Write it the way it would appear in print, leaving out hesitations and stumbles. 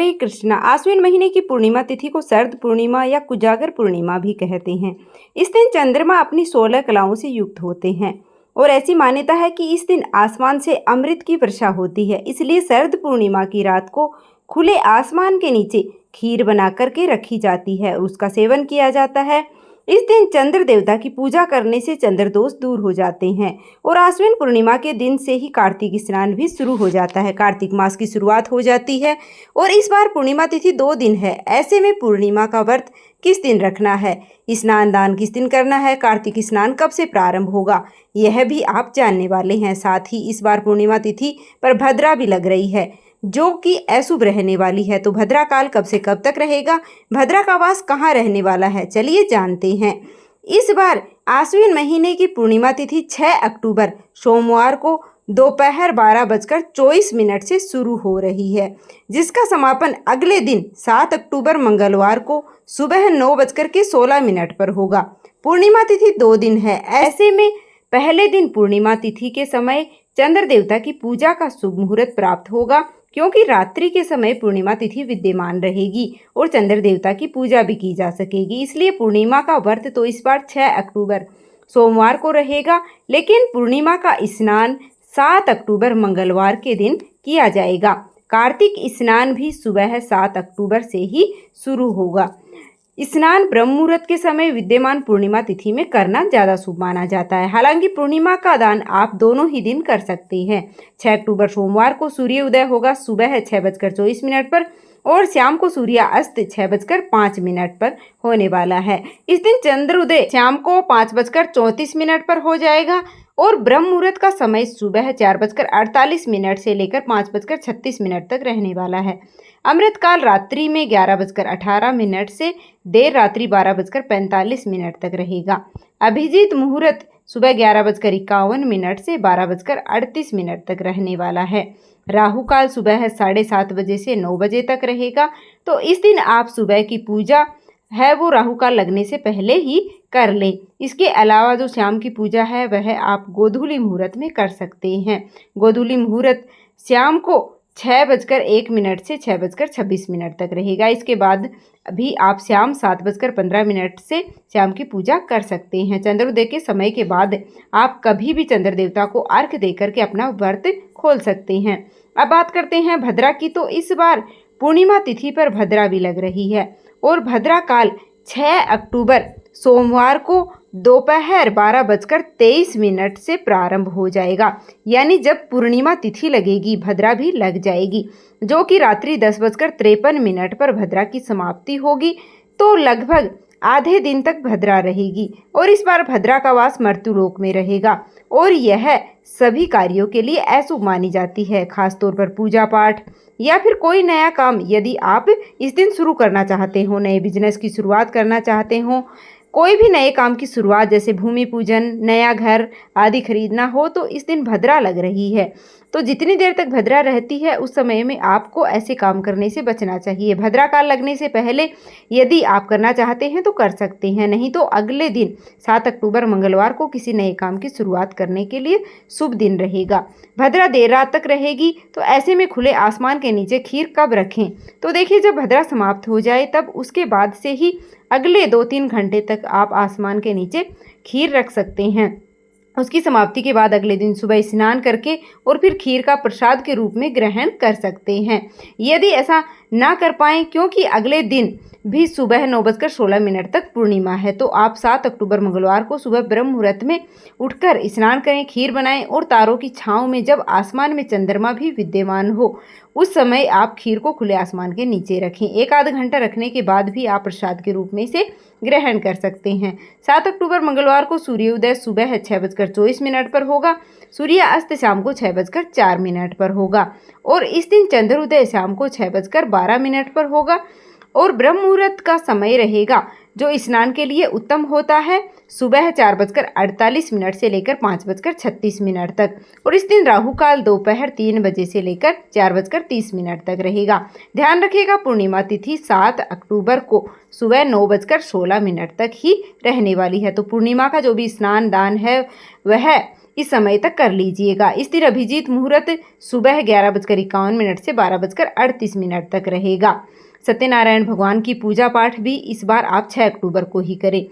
हरे कृष्णा। आश्विन महीने की पूर्णिमा तिथि को शरद पूर्णिमा या कुजागर पूर्णिमा भी कहते हैं। इस दिन चंद्रमा अपनी 16 कलाओं से युक्त होते हैं और ऐसी मान्यता है कि इस दिन आसमान से अमृत की वर्षा होती है। इसलिए शरद पूर्णिमा की रात को खुले आसमान के नीचे खीर बना करके रखी जाती है और उसका सेवन किया जाता है। इस दिन चंद्र देवता की पूजा करने से चंद्र दोष दूर हो जाते हैं और आश्विन पूर्णिमा के दिन से ही कार्तिक स्नान भी शुरू हो जाता है। कार्तिक मास की शुरुआत हो जाती है और इस बार पूर्णिमा तिथि 2 दिन है। ऐसे में पूर्णिमा का व्रत किस दिन रखना है, स्नान दान किस दिन करना है, कार्तिक स्नान कब से प्रारंभ होगा, यह भी आप जानने वाले हैं। साथ ही इस बार पूर्णिमा तिथि पर भद्रा भी लग रही है जो कि अशुभ रहने वाली है। तो भद्रा काल कब से कब तक रहेगा, भद्रा का वास कहाँ रहने वाला है, चलिए जानते हैं। इस बार आश्विन महीने की पूर्णिमा तिथि 6 अक्टूबर सोमवार को दोपहर 12:24 से शुरू हो रही है, जिसका समापन अगले दिन 7 अक्टूबर मंगलवार को सुबह 9:16 पर होगा। पूर्णिमा तिथि 2 दिन है। ऐसे में पहले दिन पूर्णिमा तिथि के समय चंद्र देवता की पूजा का शुभ मुहूर्त प्राप्त होगा, क्योंकि रात्रि के समय पूर्णिमा तिथि विद्यमान रहेगी और चंद्र देवता की पूजा भी की जा सकेगी। इसलिए पूर्णिमा का व्रत तो इस बार 6 अक्टूबर सोमवार को रहेगा, लेकिन पूर्णिमा का स्नान 7 अक्टूबर मंगलवार के दिन किया जाएगा। कार्तिक स्नान भी सुबह 7 अक्टूबर से ही शुरू होगा। स्नान ब्रह्म मुहूर्त के समय विद्यमान पूर्णिमा तिथि में करना ज़्यादा शुभ माना जाता है। हालांकि पूर्णिमा का दान आप दोनों ही दिन कर सकते हैं। 6 अक्टूबर सोमवार को सूर्य उदय होगा सुबह 6:24 पर और शाम को सूर्यास्त 6:05 पर होने वाला है। इस दिन चंद्र उदय शाम को 5:34 पर हो जाएगा और ब्रह्म मुहूर्त का समय सुबह 4:48 से लेकर 5:36 तक रहने वाला है। अमृत काल रात्रि में 11:18 से देर रात्रि 12:45 तक रहेगा। अभिजीत मुहूर्त सुबह 11:51 से 12:38 तक रहने वाला है। राहु काल सुबह 7:30 बजे से 9 बजे तक रहेगा। तो इस दिन आप सुबह की पूजा है वो राहु काल लगने से पहले ही कर लें। इसके अलावा जो शाम की पूजा है वह आप गोधूली मुहूर्त में कर सकते हैं। गोधूली मुहूर्त शाम को 6:01 से 6:26 तक रहेगा। इसके बाद भी आप शाम 7:15 से शाम की पूजा कर सकते हैं। चंद्रोदय के समय के बाद आप कभी भी चंद्र देवता को अर्घ्य देकर के अपना व्रत खोल सकते हैं। अब बात करते हैं भद्रा की। तो इस बार पूर्णिमा तिथि पर भद्रा भी लग रही है और भद्रा काल 6 अक्टूबर सोमवार को दोपहर 12:23 से प्रारंभ हो जाएगा। यानी जब पूर्णिमा तिथि लगेगी भद्रा भी लग जाएगी, जो कि रात्रि 10:53 पर भद्रा की समाप्ति होगी। तो लगभग आधे दिन तक भद्रा रहेगी और इस बार भद्रा का वास मर्त्युलोक में रहेगा और यह सभी कार्यों के लिए अशुभ मानी जाती है, खासतौर पर पूजा पाठ या फिर कोई नया काम यदि आप इस दिन शुरू करना चाहते हो, नए बिजनेस की शुरुआत करना चाहते हो, कोई भी नए काम की शुरुआत जैसे भूमि पूजन, नया घर आदि खरीदना हो, तो इस दिन भद्रा लग रही है। तो जितनी देर तक भद्रा रहती है उस समय में आपको ऐसे काम करने से बचना चाहिए। भद्रा काल लगने से पहले यदि आप करना चाहते हैं तो कर सकते हैं, नहीं तो अगले दिन 7 अक्टूबर मंगलवार को किसी नए काम की शुरुआत करने के लिए शुभ दिन रहेगा। भद्रा देर रात तक रहेगी, तो ऐसे में खुले आसमान के नीचे खीर कब रखें? तो देखिए, जब भद्रा समाप्त हो जाए तब उसके बाद से ही अगले 2-3 घंटे तक आप आसमान के नीचे खीर रख सकते हैं। उसकी समाप्ति के बाद अगले दिन सुबह स्नान करके और फिर खीर का प्रसाद के रूप में ग्रहण कर सकते हैं। यदि ऐसा ना कर पाएँ, क्योंकि अगले दिन भी सुबह 9:16 तक पूर्णिमा है, तो आप 7 अक्टूबर मंगलवार को सुबह ब्रह्म मुहूर्त में उठकर स्नान करें, खीर बनाएं और तारों की छांव में जब आसमान में चंद्रमा भी विद्यमान हो उस समय आप खीर को खुले आसमान के नीचे रखें। 1 आध घंटा रखने के बाद भी आप प्रसाद के रूप में इसे ग्रहण कर सकते हैं। 7 अक्टूबर मंगलवार को सूर्योदय सुबह 6:24 पर होगा, सूर्यास्त शाम को 6:04 पर होगा और इस दिन चंद्रोदय शाम को 6:12 पर होगा और ब्रह्म मुहूर्त का समय रहेगा जो स्नान के लिए उत्तम होता है सुबह 4:48 से लेकर 5:36 तक और इस दिन राहु काल दोपहर 3 बजे से लेकर 4:30 तक रहेगा। ध्यान रखिएगा, पूर्णिमा तिथि 7 अक्टूबर को सुबह 9:16 तक ही रहने वाली है। तो पूर्णिमा का जो भी स्नान दान है वह इस समय तक कर लीजिएगा। इस दिन अभिजीत मुहूर्त सुबह 11:51 से 12:38 तक रहेगा। सत्यनारायण भगवान की पूजा पाठ भी इस बार आप 6 अक्टूबर को ही करें।